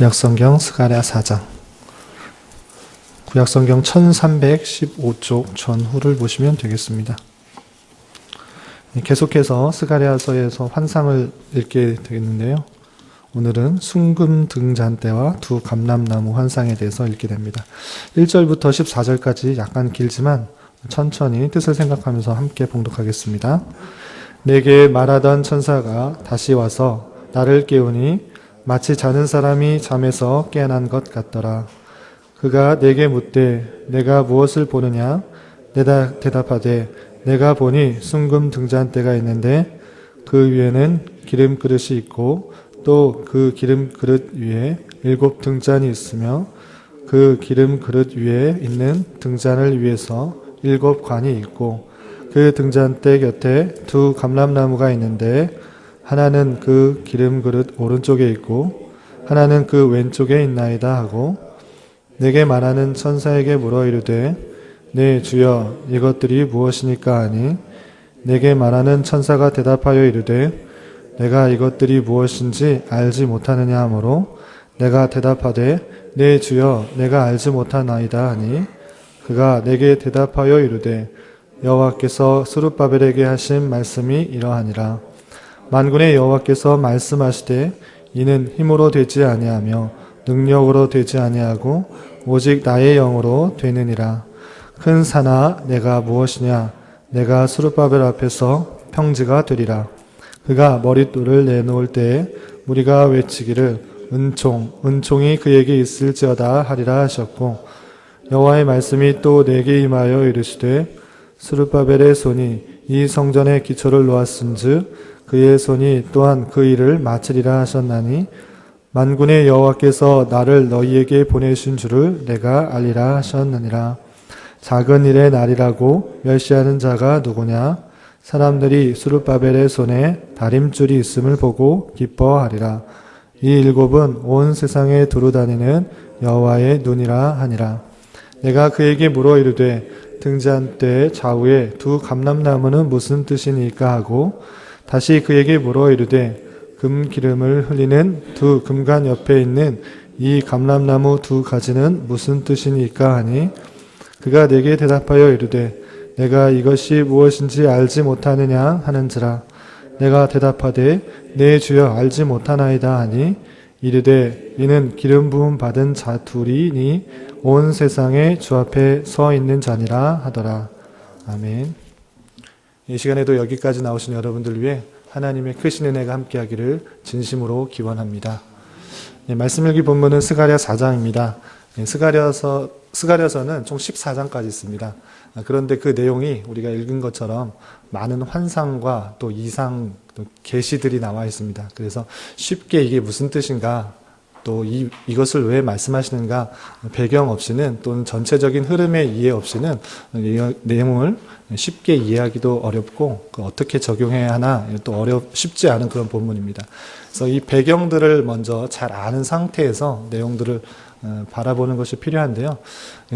구약성경 스가랴 4장, 구약성경 1315쪽 전후를 보시면 되겠습니다. 계속해서 스가랴서에서 환상을 읽게 되겠는데요. 오늘은 순금 등잔대와 두 감람나무 환상에 대해서 읽게 됩니다. 1절부터 14절까지 약간 길지만 천천히 뜻을 생각하면서 함께 봉독하겠습니다. 내게 말하던 천사가 다시 와서 나를 깨우니 마치 자는 사람이 잠에서 깨어난 것 같더라. 그가 내게 묻되 내가 무엇을 보느냐? 내가 대답하되 내가 보니 순금 등잔대가 있는데 그 위에는 기름 그릇이 있고 또 그 기름 그릇 위에 7 등잔이 있으며 그 기름 그릇 위에 있는 등잔을 위해서 7 관이 있고 그 등잔대 곁에 두 감람나무가 있는데 하나는 그 기름 그릇 오른쪽에 있고 하나는 그 왼쪽에 있나이다 하고 내게 말하는 천사에게 물어 이르되 네 주여 이것들이 무엇이니까 하니 내게 말하는 천사가 대답하여 이르되 내가 이것들이 무엇인지 알지 못하느냐 하므로 내가 대답하되 네 주여 내가 알지 못하나이다 하니 그가 내게 대답하여 이르되 여호와께서 스룹바벨에게 하신 말씀이 이러하니라. 만군의 여호와께서 말씀하시되 이는 힘으로 되지 아니하며 능력으로 되지 아니하고 오직 나의 영으로 되느니라. 큰 산아 내가 무엇이냐? 내가 스룹바벨 앞에서 평지가 되리라. 그가 머릿돌을 내놓을 때에 무리가 외치기를 은총이 그에게 있을지어다 하리라 하셨고 여호와의 말씀이 또 내게 임하여 이르시되 스룹바벨의 손이 이 성전의 기초를 놓았은즉 그의 손이 또한 그 일을 마치리라 하셨나니 만군의 여호와께서 나를 너희에게 보내신 줄을 내가 알리라 하셨느니라. 작은 일의 날이라고 멸시하는 자가 누구냐? 사람들이 스룹바벨의 손에 다림줄이 있음을 보고 기뻐하리라. 이 7은 온 세상에 두루다니는 여호와의 눈이라 하니라. 내가 그에게 물어 이르되 등잔대 좌우에 두 감람나무는 무슨 뜻이니까 하고 다시 그에게 물어 이르되 금기름을 흘리는 두 금관 옆에 있는 이 감람나무 두 가지는 무슨 뜻이니까 하니 그가 내게 대답하여 이르되 내가 이것이 무엇인지 알지 못하느냐 하는지라. 내가 대답하되 네 주여 알지 못하나이다 하니 이르되 이는 기름 부음 받은 자 둘이니 온 세상에 주 앞에 서 있는 자니라 하더라. 아멘. 이 시간에도 여기까지 나오신 여러분들 위해 하나님의 크신 은혜가 함께하기를 진심으로 기원합니다. 말씀 읽기 본문은 스가랴 4장입니다. 스가랴서는 총 14장까지 있습니다. 그런데 그 내용이 우리가 읽은 것처럼 많은 환상과 또 이상, 또 계시들이 나와 있습니다. 그래서 쉽게 이게 무슨 뜻인가, 또 이것을 왜 말씀하시는가 배경 없이는 또는 전체적인 흐름의 이해 없이는 내용을 쉽게 이해하기도 어렵고 어떻게 적용해야 하나 또 쉽지 않은 그런 본문입니다. 그래서 이 배경들을 먼저 잘 아는 상태에서 내용들을 바라보는 것이 필요한데요.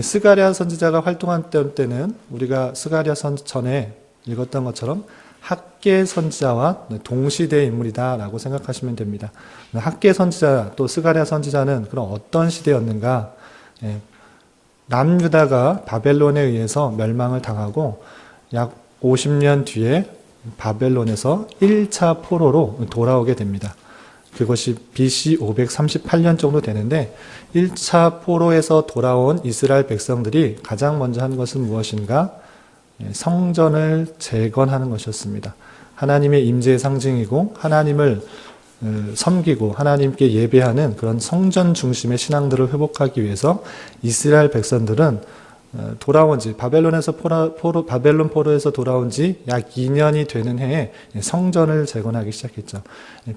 스가랴 선지자가 활동한 때는 우리가 스가랴 전에 읽었던 것처럼 학계 선지자와 동시대 인물이다라고 생각하시면 됩니다. 학계 선지자 또 스가랴 선지자는 그럼 어떤 시대였는가? 남유다가 바벨론에 의해서 멸망을 당하고 약 50년 뒤에 바벨론에서 1차 포로로 돌아오게 됩니다. 그것이 BC 538년 정도 되는데 1차 포로에서 돌아온 이스라엘 백성들이 가장 먼저 한 것은 무엇인가? 성전을 재건하는 것이었습니다. 하나님의 임재의 상징이고 하나님을 섬기고 하나님께 예배하는 그런 성전 중심의 신앙들을 회복하기 위해서 이스라엘 백성들은 돌아온 지 바벨론 포로에서 돌아온 지 약 2년이 되는 해에 성전을 재건하기 시작했죠.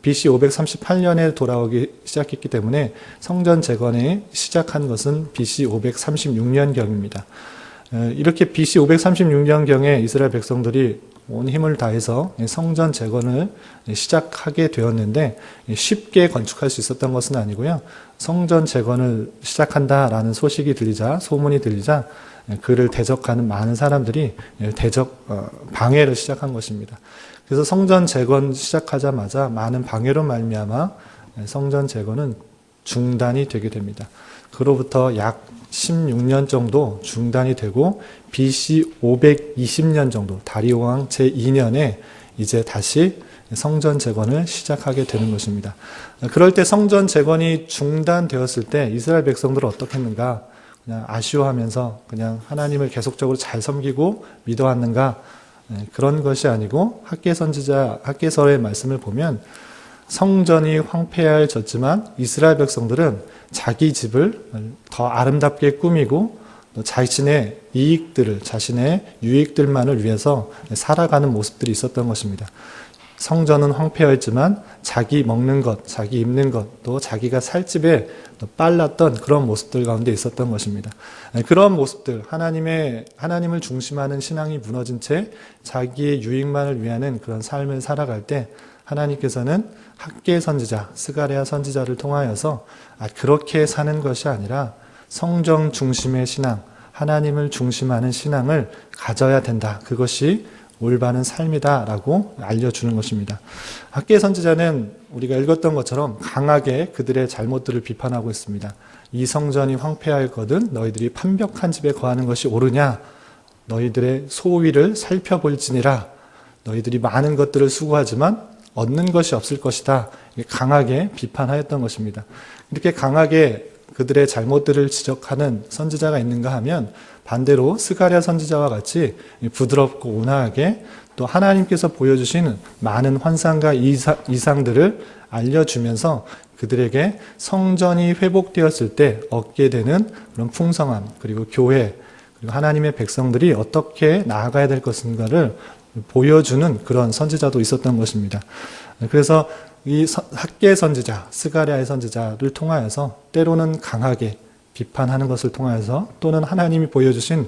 BC 538년에 돌아오기 시작했기 때문에 성전 재건에 시작한 것은 BC 536년경입니다. 이렇게 BC 536년경에 이스라엘 백성들이 온 힘을 다해서 성전 재건을 시작하게 되었는데 쉽게 건축할 수 있었던 것은 아니고요. 성전 재건을 시작한다라는 소식이 들리자, 소문이 들리자 그를 대적하는 많은 사람들이 방해를 시작한 것입니다. 그래서 성전 재건 시작하자마자 많은 방해로 말미암아 성전 재건은 중단이 되게 됩니다. 그로부터 약 16년 정도 중단이 되고 BC 520년 정도 다리오 왕 제2년에 이제 다시 성전 재건을 시작하게 되는 것입니다. 그럴 때 성전 재건이 중단되었을 때 이스라엘 백성들은 어떻게 했는가? 그냥 아쉬워하면서 그냥 하나님을 계속적으로 잘 섬기고 믿어왔는가? 그런 것이 아니고 학개서의 말씀을 보면 성전이 황폐해졌지만 이스라엘 백성들은 자기 집을 더 아름답게 꾸미고 또 자신의 이익들을, 자신의 유익들만을 위해서 살아가는 모습들이 있었던 것입니다. 성전은 황폐했지만 자기 먹는 것, 자기 입는 것, 또 자기가 살 집에 빨랐던 그런 모습들 가운데 있었던 것입니다. 그런 모습들, 하나님을 중심하는 신앙이 무너진 채 자기의 유익만을 위하는 그런 삶을 살아갈 때 하나님께서는 학개 선지자, 스가랴 선지자를 통하여서 그렇게 사는 것이 아니라 성전 중심의 신앙, 하나님을 중심하는 신앙을 가져야 된다. 그것이 올바른 삶이다라고 알려주는 것입니다. 학개 선지자는 우리가 읽었던 것처럼 강하게 그들의 잘못들을 비판하고 있습니다. 이 성전이 황폐하였거든 너희들이 판벽한 집에 거하는 것이 옳으냐? 너희들의 소위를 살펴볼지니라. 너희들이 많은 것들을 수고하지만 얻는 것이 없을 것이다. 강하게 비판하였던 것입니다. 이렇게 강하게 그들의 잘못들을 지적하는 선지자가 있는가 하면 반대로 스가랴 선지자와 같이 부드럽고 온화하게 또 하나님께서 보여주시는 많은 환상과 이상들을 알려주면서 그들에게 성전이 회복되었을 때 얻게 되는 그런 풍성함, 그리고 교회, 그리고 하나님의 백성들이 어떻게 나아가야 될 것인가를 보여주는 그런 선지자도 있었던 것입니다. 그래서 이 학개 선지자, 스가랴의 선지자를 통하여서 때로는 강하게 비판하는 것을 통하여서 또는 하나님이 보여주신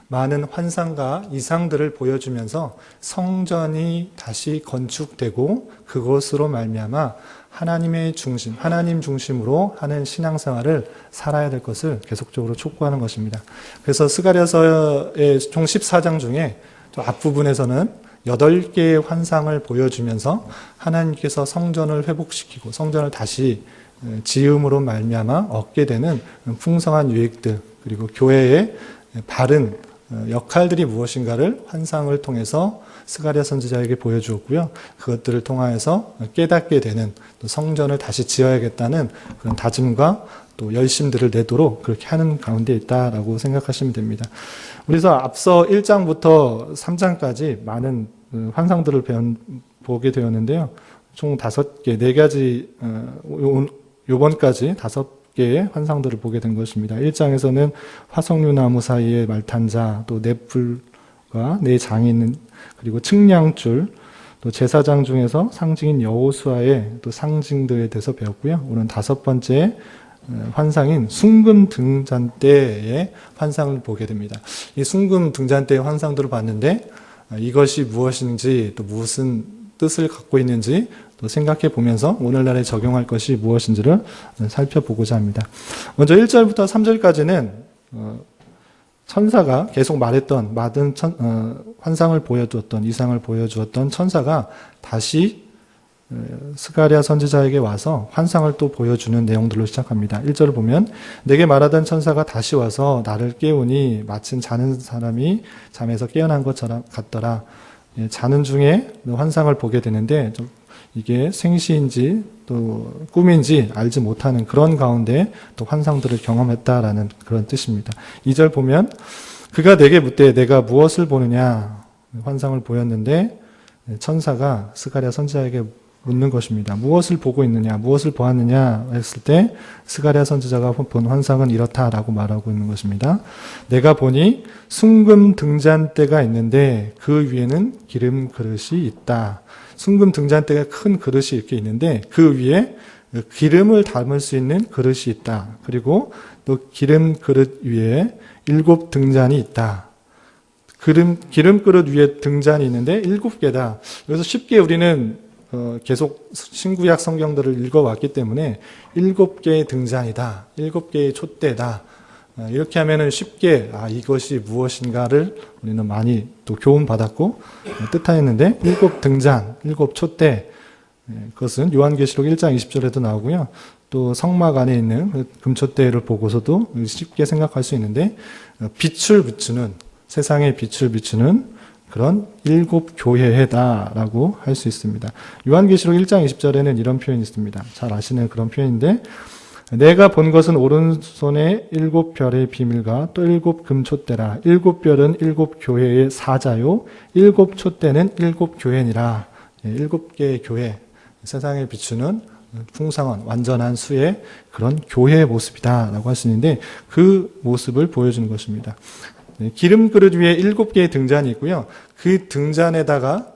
많은 환상과 이상들을 보여주면서 성전이 다시 건축되고 그것으로 말미암아 하나님의 중심, 하나님 중심으로 하는 신앙생활을 살아야 될 것을 계속적으로 촉구하는 것입니다. 그래서 스가랴서의 총 14장 중에 또 앞부분에서는 8개의 환상을 보여주면서 하나님께서 성전을 회복시키고 성전을 다시 지음으로 말미암아 얻게 되는 풍성한 유익들, 그리고 교회의 바른 역할들이 무엇인가를 환상을 통해서 스가랴 선지자에게 보여주었고요. 그것들을 통하여서 깨닫게 되는, 또 성전을 다시 지어야겠다는 그런 다짐과 또 열심들을 내도록 그렇게 하는 가운데 있다라고 생각하시면 됩니다. 그래서 앞서 1장부터 3장까지 많은 환상들을 보게 되었는데요. 총 5개, 4가지, 요번까지 5개의 환상들을 보게 된 것입니다. 1장에서는 화석류나무 사이에 말탄자, 또 넷불과 네 장인, 그리고 측량줄, 또 제사장 중에서 상징인 여호수아의 또 상징들에 대해서 배웠고요. 오늘 5번째 환상인 순금 등잔 때의 환상을 보게 됩니다. 이 순금 등잔 때의 환상들을 봤는데 이것이 무엇인지 또 무슨 뜻을 갖고 있는지 또 생각해 보면서 오늘날에 적용할 것이 무엇인지를 살펴보고자 합니다. 먼저 1절부터 3절까지는 천사가 계속 말했던 환상을 보여주었던, 이상을 보여주었던 천사가 다시 스가랴 선지자에게 와서 환상을 또 보여주는 내용들로 시작합니다. 1절을 보면 내게 말하던 천사가 다시 와서 나를 깨우니 마침 자는 사람이 잠에서 깨어난 것처럼 같더라. 자는 중에 환상을 보게 되는데 좀 이게 생시인지 또 꿈인지 알지 못하는 그런 가운데 또 환상들을 경험했다라는 그런 뜻입니다. 2절 보면 그가 내게 묻되 내가 무엇을 보느냐, 환상을 보였는데 천사가 스가랴 선지자에게 묻는 것입니다. 무엇을 보고 있느냐, 무엇을 보았느냐 했을 때 스가랴 선지자가 본 환상은 이렇다라고 말하고 있는 것입니다. 내가 보니 순금 등잔대가 있는데 그 위에는 기름 그릇이 있다. 순금 등잔대가 큰 그릇이 이렇게 있는데 그 위에 기름을 담을 수 있는 그릇이 있다. 그리고 또 기름 그릇 위에 7 등잔이 있다. 기름 그릇 위에 등잔이 있는데 7개다. 그래서 쉽게 우리는 계속 신구약 성경들을 읽어왔기 때문에 7개의 등잔이다, 7개의 촛대다, 이렇게 하면은 쉽게 이것이 무엇인가를 우리는 많이 또 교훈받았고 뜻하였는데 7 등잔, 7 촛대, 그것은 요한계시록 1장 20절에도 나오고요. 또 성막 안에 있는 그 금촛대를 보고서도 쉽게 생각할 수 있는데, 빛을 비추는, 세상에 빛을 비추는 그런 7 교회다라고 할 수 있습니다. 요한계시록 1장 20절에는 이런 표현이 있습니다. 잘 아시는 그런 표현인데, 내가 본 것은 오른손에 7 별의 비밀과 또 7 금촛대라. 7 별은 7 교회의 사자요, 7 촛대는 7 교회니라. 7개의 교회, 세상에 비추는 풍성한 완전한 수의 그런 교회의 모습이다라고 할 수 있는데, 그 모습을 보여주는 것입니다. 기름 그릇 위에 7개의 등잔이 있고요. 그 등잔에다가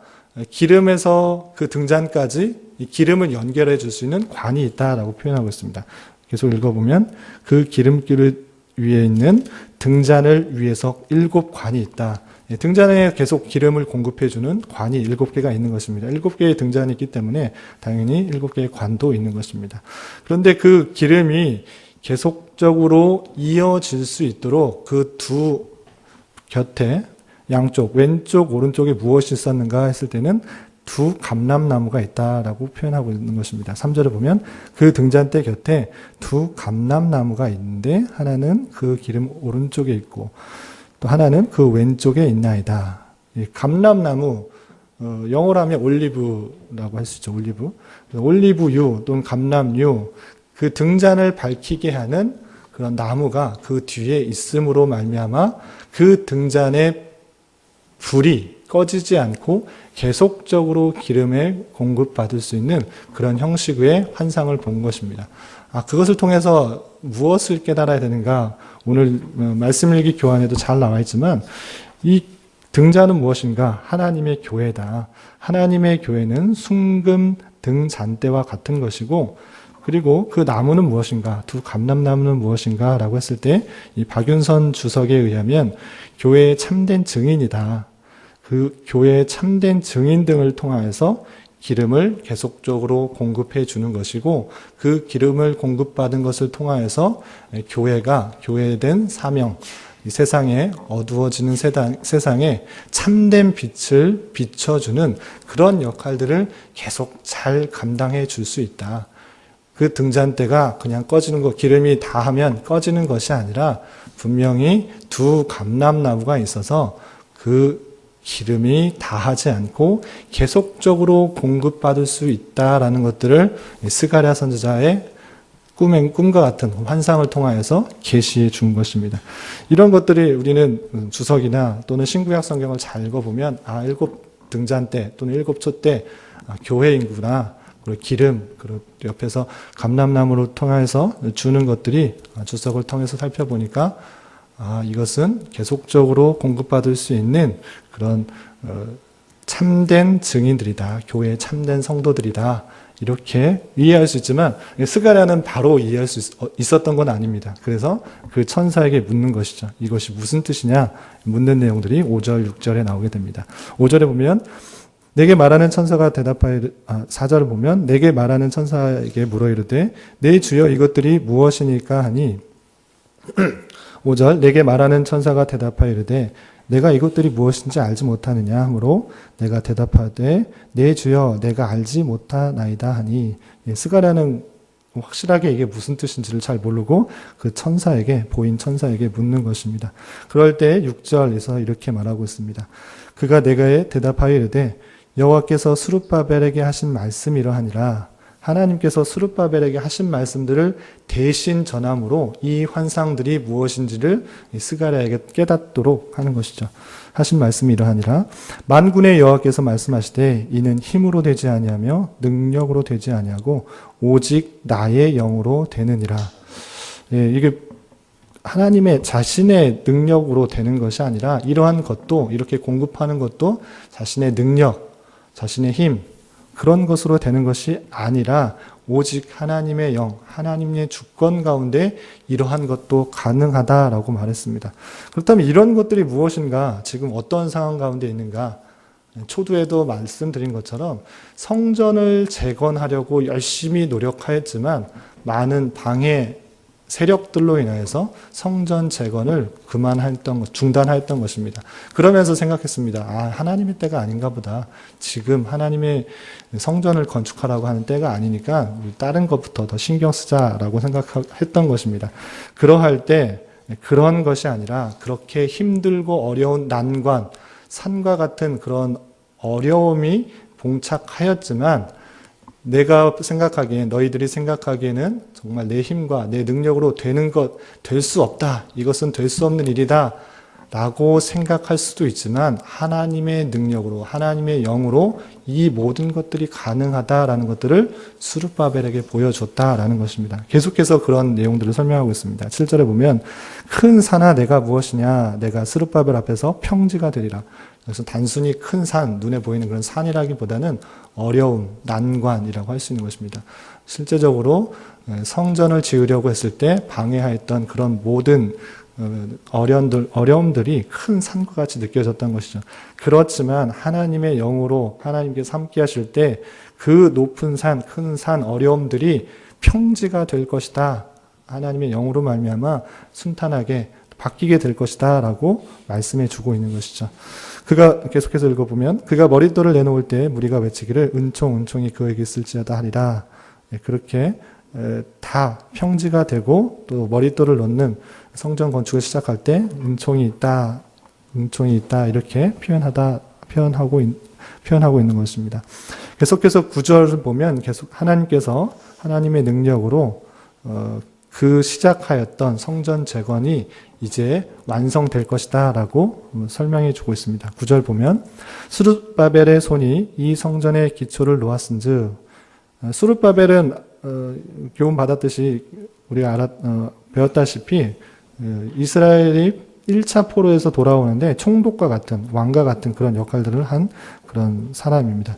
기름에서 그 등잔까지 이 기름을 연결해 줄 수 있는 관이 있다라고 표현하고 있습니다. 계속 읽어보면 그 기름 그릇 위에 있는 등잔을 위해서 7 관이 있다. 등잔에 계속 기름을 공급해주는 관이 7개가 있는 것입니다. 7개의 등잔이 있기 때문에 당연히 7개의 관도 있는 것입니다. 그런데 그 기름이 계속적으로 이어질 수 있도록 그 두 곁에 양쪽, 왼쪽, 오른쪽에 무엇이 있었는가 했을 때는 2 감람나무가 있다라고 표현하고 있는 것입니다. 3절에 보면 그 등잔대 곁에 2 감람나무가 있는데 하나는 그 기름 오른쪽에 있고 또 하나는 그 왼쪽에 있나이다. 이 감람나무, 영어로 하면 올리브라고 할 수 있죠. 올리브유 또는 감람유, 그 등잔을 밝히게 하는 그런 나무가 그 뒤에 있음으로 말미암아 그 등잔의 불이 꺼지지 않고 계속적으로 기름에 공급받을 수 있는 그런 형식의 환상을 본 것입니다. 그것을 통해서 무엇을 깨달아야 되는가? 오늘 말씀 일기 교환에도 잘 나와 있지만 이 등잔은 무엇인가? 하나님의 교회다. 하나님의 교회는 순금 등잔대와 같은 것이고, 그리고 그 나무는 무엇인가? 2 감람나무는 무엇인가? 라고 했을 때 이 박윤선 주석에 의하면 교회의 참된 증인이다. 그 교회의 참된 증인 등을 통하여서 기름을 계속적으로 공급해 주는 것이고, 그 기름을 공급받은 것을 통하여서 교회가 교회된 사명, 이 세상에 어두워지는 세상에 참된 빛을 비춰주는 그런 역할들을 계속 잘 감당해 줄 수 있다. 그 등잔대가 그냥 꺼지는 거, 기름이 다하면 꺼지는 것이 아니라 분명히 2 감람나무가 있어서 그 기름이 다하지 않고 계속적으로 공급받을 수 있다라는 것들을 스가랴 선지자의 꿈과 같은 환상을 통하여서 계시해 준 것입니다. 이런 것들이 우리는 주석이나 또는 신구약 성경을 잘 읽어보면 7 등잔대 또는 7 촛대 교회인구나, 그리고 기름, 그리고 옆에서 감람나무를 통해서 주는 것들이 주석을 통해서 살펴보니까 이것은 계속적으로 공급받을 수 있는 그런 참된 증인들이다. 교회의 참된 성도들이다. 이렇게 이해할 수 있지만 스가랴는 바로 이해할 수 있었던 건 아닙니다. 그래서 그 천사에게 묻는 것이죠. 이것이 무슨 뜻이냐 묻는 내용들이 5절, 6절에 나오게 됩니다. 5절에 보면 내게 말하는 천사가 대답하여 4절을 보면 내게 말하는 천사에게 물어 이르되 내 주여 이것들이 무엇이니까 하니 5절 내게 말하는 천사가 대답하여 이르되 내가 이것들이 무엇인지 알지 못하느냐 하므로 내가 대답하되 내 주여 내가 알지 못하나이다 하니, 스가랴는 확실하게 이게 무슨 뜻인지를 잘 모르고 그 천사에게, 보인 천사에게 묻는 것입니다. 그럴 때 6절에서 이렇게 말하고 있습니다. 그가 내게 대답하여 이르되 여호와께서 스룹바벨에게 하신 말씀이 이러하니라. 하나님께서 스룹바벨에게 하신 말씀들을 대신 전함으로 이 환상들이 무엇인지를 스가랴에게 깨닫도록 하는 것이죠. 하신 말씀이 이러하니라. 만군의 여호와께서 말씀하시되 이는 힘으로 되지 아니하며 능력으로 되지 아니하고 오직 나의 영으로 되느니라. 이게 하나님의 자신의 능력으로 되는 것이 아니라 이러한 것도, 이렇게 공급하는 것도 자신의 능력, 자신의 힘, 그런 것으로 되는 것이 아니라 오직 하나님의 영, 하나님의 주권 가운데 이러한 것도 가능하다라고 말했습니다. 그렇다면 이런 것들이 무엇인가, 지금 어떤 상황 가운데 있는가, 초두에도 말씀드린 것처럼 성전을 재건하려고 열심히 노력하였지만 많은 방해 세력들로 인해서 성전 재건을 중단했던 것입니다. 그러면서 생각했습니다. 하나님의 때가 아닌가 보다. 지금 하나님의 성전을 건축하라고 하는 때가 아니니까 다른 것부터 더 신경 쓰자라고 생각했던 것입니다. 그러할 때 그런 것이 아니라 그렇게 힘들고 어려운 난관, 산과 같은 그런 어려움이 봉착하였지만 내가 생각하기엔, 너희들이 생각하기에는 정말 내 힘과 내 능력으로 되는 것, 될 수 없다. 이것은 될 수 없는 일이다. 라고 생각할 수도 있지만 하나님의 능력으로, 하나님의 영으로 이 모든 것들이 가능하다라는 것들을 스룹바벨에게 보여줬다라는 것입니다. 계속해서 그런 내용들을 설명하고 있습니다. 7절에 보면 큰 산아 내가 무엇이냐, 내가 스룹바벨 앞에서 평지가 되리라. 그래서 단순히 큰 산, 눈에 보이는 그런 산이라기보다는 어려움, 난관이라고 할 수 있는 것입니다. 실제적으로 성전을 지으려고 했을 때 방해하였던 그런 모든 어려움들이 큰 산과 같이 느껴졌던 것이죠. 그렇지만 하나님의 영으로 하나님께서 함께 하실 때 그 높은 산, 큰 산, 어려움들이 평지가 될 것이다. 하나님의 영으로 말미암아 순탄하게 바뀌게 될 것이다 라고 말씀해 주고 있는 것이죠. 그가 계속해서 읽어보면 그가 머릿돌을 내놓을 때 무리가 외치기를 은총이 그에게 있을지어다 하리라. 그렇게 다 평지가 되고 또 머릿돌을 놓는 성전 건축을 시작할 때 은총이 있다 이렇게 표현하고 있는 것입니다. 계속해서 9절을 보면 계속 하나님께서 하나님의 능력으로 그 시작하였던 성전 재건이 이제 완성될 것이다 라고 설명해 주고 있습니다. 9절 보면 스룹바벨의 손이 이 성전의 기초를 놓았은즉, 스룹바벨은 교훈 받았듯이 우리가 배웠다시피 이스라엘이 1차 포로에서 돌아오는데 총독과 같은, 왕과 같은 그런 역할들을 한 그런 사람입니다.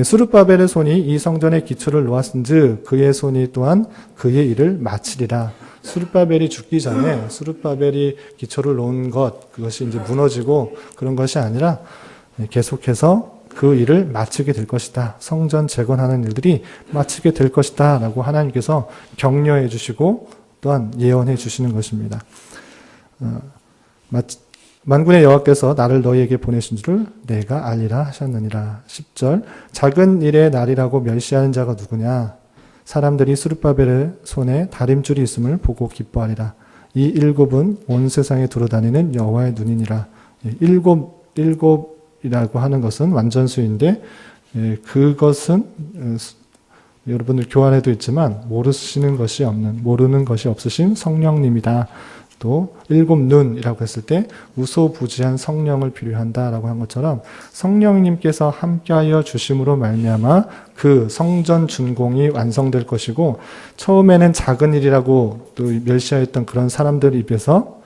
스룹바벨의 손이 이 성전의 기초를 놓았은즉 그의 손이 또한 그의 일을 마치리라. 스룹바벨이 죽기 전에 스룹바벨이 기초를 놓은 것, 그것이 이제 무너지고 그런 것이 아니라 계속해서 그 일을 마치게 될 것이다. 성전 재건하는 일들이 마치게 될 것이다 라고 하나님께서 격려해 주시고 또한 예언해 주시는 것입니다. 만군의 여호와께서 나를 너희에게 보내신 줄을 내가 알리라 하셨느니라. 10절 작은 일의 날이라고 멸시하는 자가 누구냐? 사람들이 스룹바벨의 손에 다림줄이 있음을 보고 기뻐하리라. 이 일곱은 온 세상에 두루다니는 여호와의 눈이니라. 일곱이라고 하는 것은 완전수인데 그것은 여러분들 교환에도 있지만 모르는 것이 없으신 성령님이다. 또 일곱 눈이라고 했을 때 우소부지한 성령을 비유한다라고 한 것처럼 성령님께서 함께하여 주심으로 말미암아 그 성전 준공이 완성될 것이고, 처음에는 작은 일이라고 또 멸시하였던 그런 사람들 입에서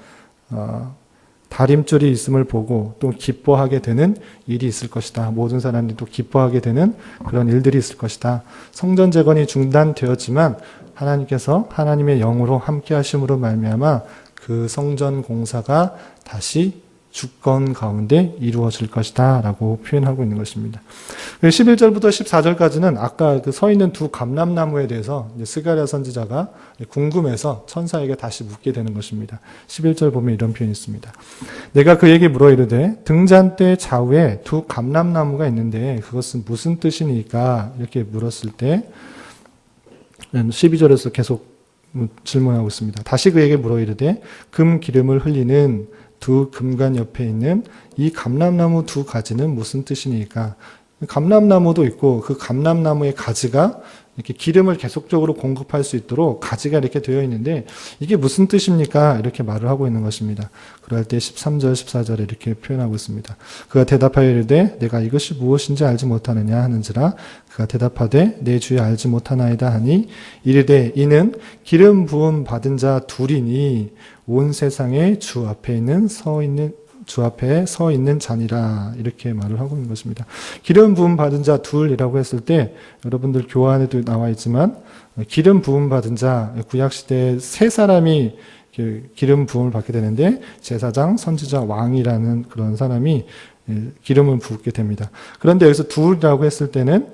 다림줄이 있음을 보고 또 기뻐하게 되는 일이 있을 것이다. 모든 사람들이 또 기뻐하게 되는 그런 일들이 있을 것이다. 성전 재건이 중단되었지만 하나님께서 하나님의 영으로 함께 하심으로 말미암아 그 성전 공사가 다시 주권 가운데 이루어질 것이다 라고 표현하고 있는 것입니다. 11절부터 14절까지는 아까 그 서 있는 두 감람나무에 대해서 스가랴 선지자가 궁금해서 천사에게 다시 묻게 되는 것입니다. 11절 보면 이런 표현이 있습니다. 내가 그에게 물어 이르되 등잔대 좌우에 두 감람나무가 있는데 그것은 무슨 뜻이니까? 이렇게 물었을 때 12절에서 계속 질문하고 있습니다. 다시 그에게 물어 이르되 금 기름을 흘리는 두 금관 옆에 있는 이 감람나무 두 가지는 무슨 뜻이니까? 감람나무도 있고 그 감람나무의 가지가 이렇게 기름을 계속적으로 공급할 수 있도록 가지가 이렇게 되어 있는데 이게 무슨 뜻입니까? 이렇게 말을 하고 있는 것입니다. 그럴 때 13절, 14절에 이렇게 표현하고 있습니다. 그가 대답하여 이르되 내가 이것이 무엇인지 알지 못하느냐 하는지라. 그가 대답하되 내 주여 알지 못하나이다 하니 이르되 이는 기름 부음 받은 자 둘이니 온 세상에 주 앞에 서 있는 자니라. 이렇게 말을 하고 있는 것입니다. 기름 부음 받은 자 둘이라고 했을 때 여러분들 교환에도 나와 있지만 기름 부음 받은 자, 구약시대에 세 사람이 기름 부음을 받게 되는데 제사장, 선지자, 왕이라는 그런 사람이 기름을 붓게 됩니다. 그런데 여기서 둘이라고 했을 때는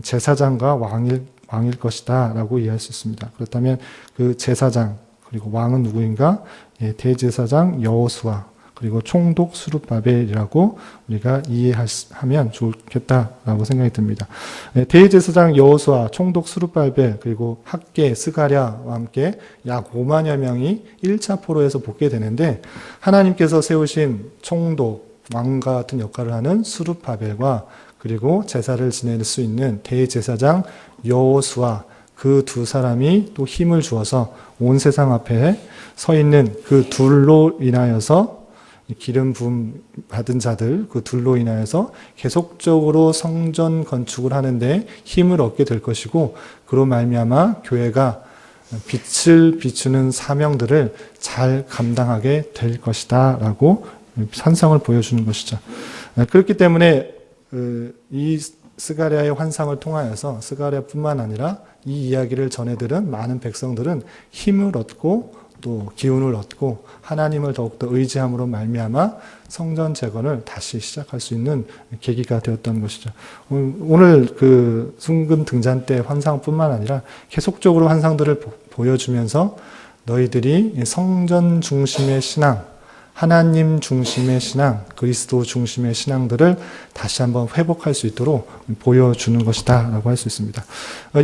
제사장과 왕일 것이다 라고 이해할 수 있습니다. 그렇다면 그 제사장, 그리고 왕은 누구인가? 대제사장 여호수아, 그리고 총독 스룹바벨이라고 우리가 이해하면 좋겠다라고 생각이 듭니다. 대제사장 여호수아, 총독 스룹바벨, 그리고 학개 스가랴와 함께 약 5만여 명이 1차 포로에서 복귀 되는데, 하나님께서 세우신 총독, 왕과 같은 역할을 하는 스룹바벨과 그리고 제사를 지낼 수 있는 대제사장 여호수아, 그 두 사람이 또 힘을 주어서 온 세상 앞에 서 있는 그 둘로 인하여서, 기름 부음 받은 자들, 그 둘로 인하여서 계속적으로 성전 건축을 하는데 힘을 얻게 될 것이고, 그로 말미암아 교회가 빛을 비추는 사명들을 잘 감당하게 될 것이다 라고 환상을 보여주는 것이죠. 그렇기 때문에 이 스가랴의 환상을 통하여서 스가랴뿐만 아니라 이 이야기를 전해들은 많은 백성들은 힘을 얻고 또 기운을 얻고 하나님을 더욱더 의지함으로 말미암아 성전 재건을 다시 시작할 수 있는 계기가 되었던 것이죠. 오늘 그 순금 등잔 때 환상뿐만 아니라 계속적으로 환상들을 보여주면서 너희들이 성전 중심의 신앙, 하나님 중심의 신앙, 그리스도 중심의 신앙들을 다시 한번 회복할 수 있도록 보여주는 것이다 라고 할 수 있습니다.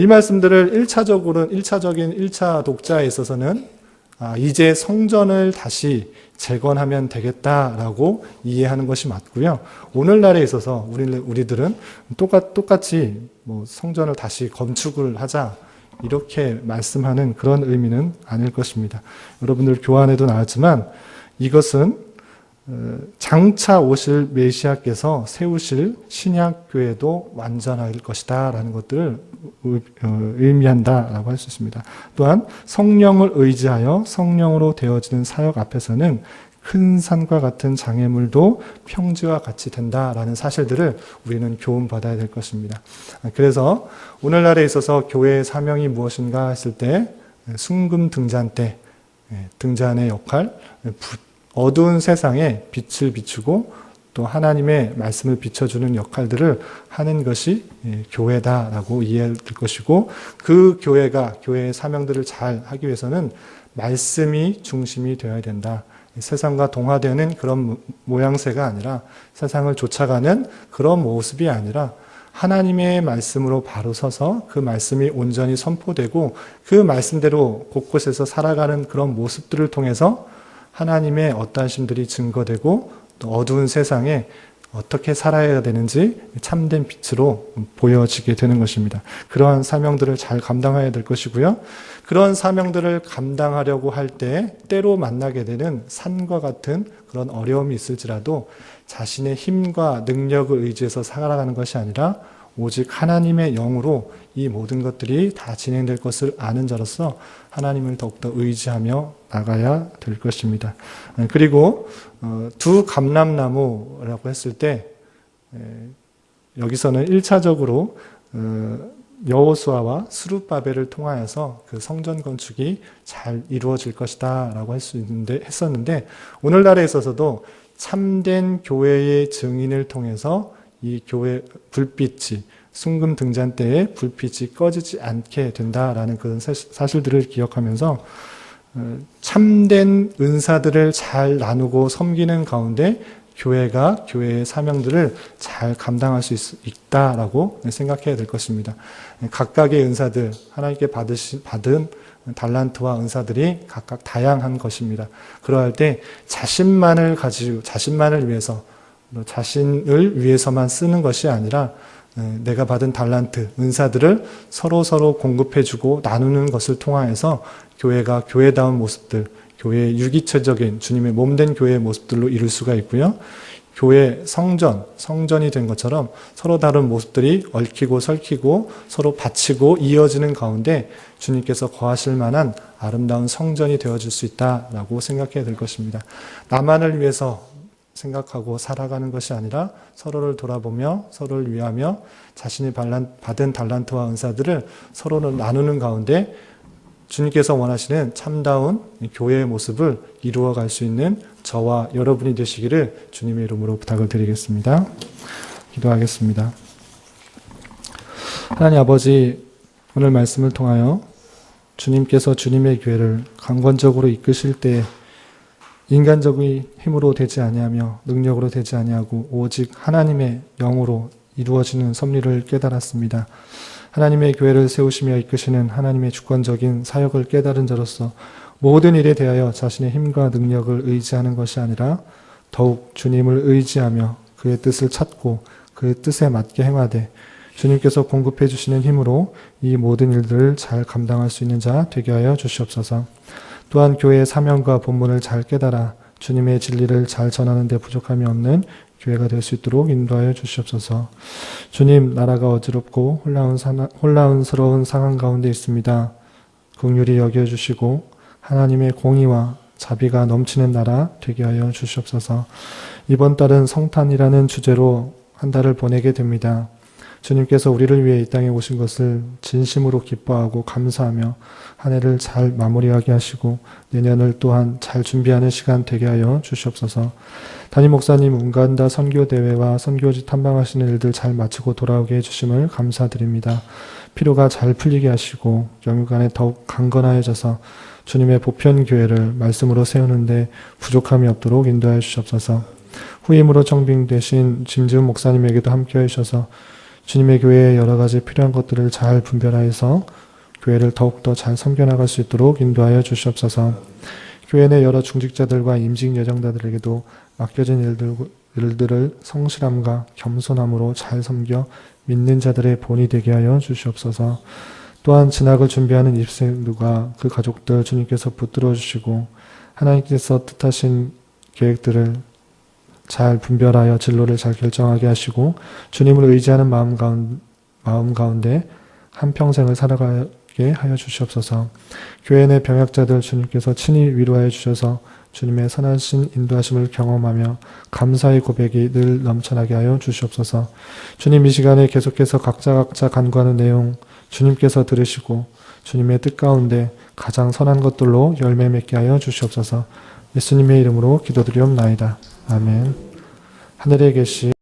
이 말씀들을 1차적인 1차 독자에 있어서는 이제 성전을 다시 재건하면 되겠다라고 이해하는 것이 맞고요. 오늘날에 있어서 우리들은 똑같이 성전을 다시 건축을 하자 이렇게 말씀하는 그런 의미는 아닐 것입니다. 여러분들 교환에도 나왔지만 이것은 장차 오실 메시아께서 세우실 신약교회도 완전할 것이다 라는 것들을 의미한다라고 할 수 있습니다. 또한 성령을 의지하여 성령으로 되어지는 사역 앞에서는 큰 산과 같은 장애물도 평지와 같이 된다라는 사실들을 우리는 교훈받아야 될 것입니다. 그래서 오늘날에 있어서 교회의 사명이 무엇인가 했을 때 순금 등잔 때 등잔의 역할, 어두운 세상에 빛을 비추고 또 하나님의 말씀을 비춰주는 역할들을 하는 것이 교회다라고 이해할 것이고, 그 교회의 사명들을 잘 하기 위해서는 말씀이 중심이 되어야 된다. 세상과 동화되는 그런 모양새가 아니라, 세상을 쫓아가는 그런 모습이 아니라 하나님의 말씀으로 바로 서서 그 말씀이 온전히 선포되고 그 말씀대로 곳곳에서 살아가는 그런 모습들을 통해서 하나님의 어떠하심들이 증거되고 또 어두운 세상에 어떻게 살아야 되는지 참된 빛으로 보여지게 되는 것입니다. 그러한 사명들을 잘 감당해야 될 것이고요. 그런 사명들을 감당하려고 할 때 때로 만나게 되는 산과 같은 그런 어려움이 있을지라도 자신의 힘과 능력을 의지해서 살아가는 것이 아니라 오직 하나님의 영으로 이 모든 것들이 다 진행될 것을 아는 자로서 하나님을 더욱더 의지하며 나가야 될 것입니다. 그리고 두 감람나무라고 했을 때 여기서는 1차적으로 여호수아와 스룹바벨을 통하여서 그 성전 건축이 잘 이루어질 것이다 라고 했었는데 오늘날에 있어서도 참된 교회의 증인을 통해서 이 교회 불빛이 순금 등잔 때에 불빛이 꺼지지 않게 된다라는 그런 사실들을 기억하면서 참된 은사들을 잘 나누고 섬기는 가운데 교회가 교회의 사명들을 잘 감당할 수 있다라고 생각해야 될 것입니다. 각각의 은사들, 하나님께 받은 달란트와 은사들이 각각 다양한 것입니다. 그러할 때 자신만을 위해서, 자신을 위해서만 쓰는 것이 아니라 내가 받은 달란트, 은사들을 서로 공급해주고 나누는 것을 통하여서 교회가 교회다운 모습들, 교회의 유기체적인 주님의 몸된 교회의 모습들로 이룰 수가 있고요. 교회 성전이 된 것처럼 서로 다른 모습들이 얽히고 설키고 서로 받치고 이어지는 가운데 주님께서 거하실 만한 아름다운 성전이 되어질 수 있다라고 생각해야 될 것입니다. 나만을 위해서 생각하고 살아가는 것이 아니라 서로를 돌아보며 서로를 위하며 자신이 받은 달란트와 은사들을 서로를 나누는 가운데 주님께서 원하시는 참다운 교회의 모습을 이루어갈 수 있는 저와 여러분이 되시기를 주님의 이름으로 부탁을 드리겠습니다. 기도하겠습니다. 하나님 아버지, 오늘 말씀을 통하여 주님께서 주님의 교회를 강권적으로 이끄실 때 인간적인 힘으로 되지 아니하며 능력으로 되지 아니하고 오직 하나님의 영으로 이루어지는 섭리를 깨달았습니다. 하나님의 교회를 세우시며 이끄시는 하나님의 주권적인 사역을 깨달은 자로서 모든 일에 대하여 자신의 힘과 능력을 의지하는 것이 아니라 더욱 주님을 의지하며 그의 뜻을 찾고 그의 뜻에 맞게 행하되 주님께서 공급해 주시는 힘으로 이 모든 일들을 잘 감당할 수 있는 자 되게 하여 주시옵소서. 또한 교회의 사명과 본문을 잘 깨달아 주님의 진리를 잘 전하는 데 부족함이 없는 교회가 될 수 있도록 인도하여 주시옵소서. 주님, 나라가 어지럽고 혼란스러운 상황 가운데 있습니다. 긍휼히 여겨주시고 하나님의 공의와 자비가 넘치는 나라 되게 하여 주시옵소서. 이번 달은 성탄이라는 주제로 한 달을 보내게 됩니다. 주님께서 우리를 위해 이 땅에 오신 것을 진심으로 기뻐하고 감사하며 한 해를 잘 마무리하게 하시고 내년을 또한 잘 준비하는 시간 되게 하여 주시옵소서. 담임 목사님 운간다 선교대회와 선교지 탐방하시는 일들 잘 마치고 돌아오게 해주심을 감사드립니다. 피로가 잘 풀리게 하시고 영육간에 더욱 강건하여져서 주님의 보편교회를 말씀으로 세우는데 부족함이 없도록 인도하여 주시옵소서. 후임으로 청빙되신 짐지훈 목사님에게도 함께해 주셔서 주님의 교회에 여러 가지 필요한 것들을 잘 분별하여서 교회를 더욱더 잘 섬겨나갈 수 있도록 인도하여 주시옵소서. 교회 내 여러 중직자들과 임직 예정자들에게도 맡겨진 일들을 성실함과 겸손함으로 잘 섬겨 믿는 자들의 본이 되게 하여 주시옵소서. 또한 진학을 준비하는 입생들과 그 가족들 주님께서 붙들어 주시고 하나님께서 뜻하신 계획들을 잘 분별하여 진로를 잘 결정하게 하시고 주님을 의지하는 마음 가운데 한평생을 살아가게 하여 주시옵소서. 교회 내 병약자들 주님께서 친히 위로하여 주셔서 주님의 선하신 인도하심을 경험하며 감사의 고백이 늘 넘쳐나게 하여 주시옵소서. 주님, 이 시간에 계속해서 각자 간구하는 내용 주님께서 들으시고 주님의 뜻 가운데 가장 선한 것들로 열매 맺게 하여 주시옵소서. 예수님의 이름으로 기도드리옵나이다. 아멘. 하늘에 계신